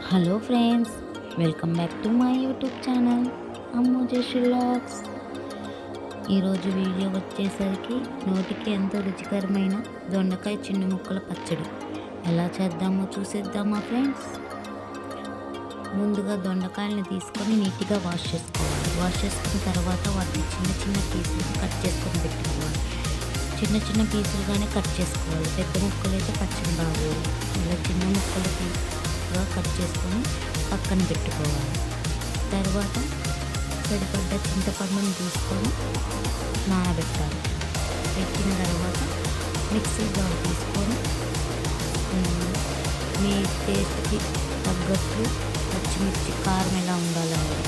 Hello friends, welcome back to my YouTube channel Ammu Jeshi vlogs. ఈరోజు video వచ్చేసరికి నోటికి ఎంతో రుచికరమైన దొండకాయ చిన్న ముక్కల పచ్చడి ఎలా చేద్దామో చూసేద్దామా ఫ్రెండ్స్. ముందుగా దొండకాయలను తీసుకొని నీట్గా వాష్ చేసుకోవాలి. వాష్ చేసుకున్న తర్వాత వాటిని చిన్న చిన్న పీసులు కట్ చేసుకొని పెట్టుకోవాలి. చిన్న చిన్న పీసులుగానే కట్ చేసుకోవాలి. పెద్ద ముక్కలు అయితే పచ్చడి బాగోదు. ఇలా చిన్న ముక్కలకి కట్ చేసుకొని పక్కన పెట్టుకోవాలి. తర్వాత సరిపడ్డ చింతపండుని తీసుకొని నానబెట్టాలి. పెట్టిన తర్వాత మిక్సీ జార్ తీసుకొని మీ టేస్ట్కి తగ్గట్టు పచ్చిమిర్చి కారం ఎలా ఉండాలండి,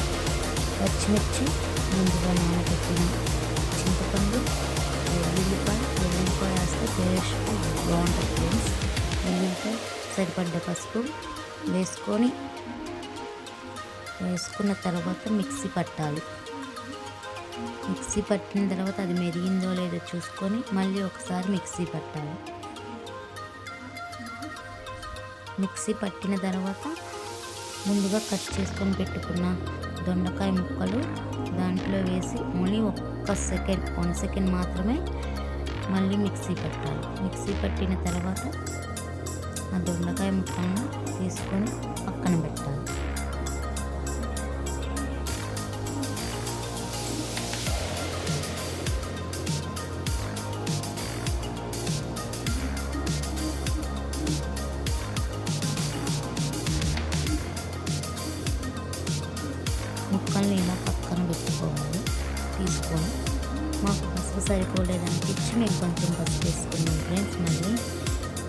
పచ్చిమిర్చి ముందుగా నానబెట్టిన చింతపండు, వెల్లుల్లిపాయ వేస్తే టేస్ట్ బాగుంటుంది ఫ్రెండ్స్. వెల్లుల్లిపాయ సరిపడ్డ పసుపు వేసుకున్న తర్వాత మిక్సీ పట్టాలి. మిక్సీ పట్టిన తర్వాత అది మెరిగిందో లేదో చూసుకొని మళ్ళీ ఒకసారి మిక్సీ పట్టాలి. మిక్సీ పట్టిన తర్వాత ముందుగా కట్ చేసుకొని పెట్టుకున్న దొండకాయ ముక్కలు దాంట్లో వేసి మళ్ళీ 1 సెకండ్ మాత్రమే మళ్ళీ మిక్సీ పట్టాలి. మిక్సీ పట్టిన తర్వాత ఆ దొండకాయ ముక్కలను తీసుకొని పక్కన పెట్టాలి. ముక్కల్ని ఇలా పక్కన పెట్టుకోవాలి. తీసుకొని మాకు పసుపు సరిపోలేదనిపించి మేము కొంచెం పసుపు వేసుకున్నాం ఫ్రెండ్స్. మళ్ళీ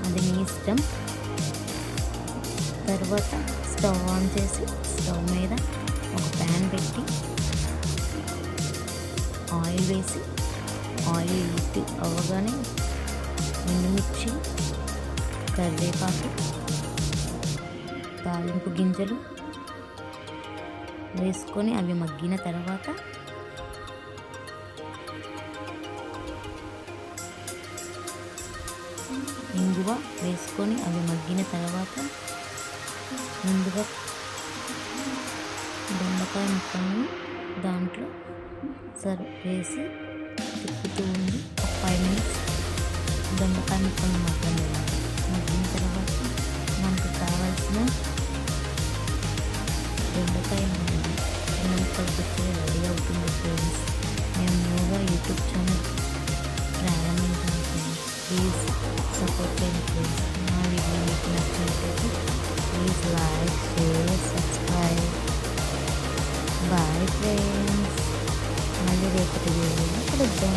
అది మీ ఇష్టం. తర్వాత స్టవ్ ఆన్ చేసి స్టవ్ మీద ఒక ప్యాన్ పెట్టి ఆయిల్ వేసి ఆయిల్ హీట్ అవ్వగానే ఎండుమిర్చి, కరివేపాకు, తాలింపు గింజలు వేసుకొని అవి మగ్గిన తర్వాత ఇంగువ వేసుకొని అవి మగ్గిన తర్వాత ముందుగా దొండకాయ ముక్కలను దాంట్లో వేసి తిప్పుతూ ఉండి ఒక 5 మినిట్స్ దొండకాయ ముక్కలను మగ్గిన తర్వాత మనకు కావాల్సిన దొండకాయ చిన్న ముక్కలు పచ్చడి రెడీ అవుతుంది ఫ్రెండ్స్. మేము న్యూగా యూట్యూబ్ ఛానల్ ప్రారంభించాము ఫ్రెండ్స్. ప్లీజ్ సపోర్ట్ చేయండి ఫ్రెండ్స్. మా వీడియో మీకు నచ్చినట్లయితే please like, share, subscribe. Bye friends. మళ్ళీ రేపటి వీడియోలో కలుద్దాం.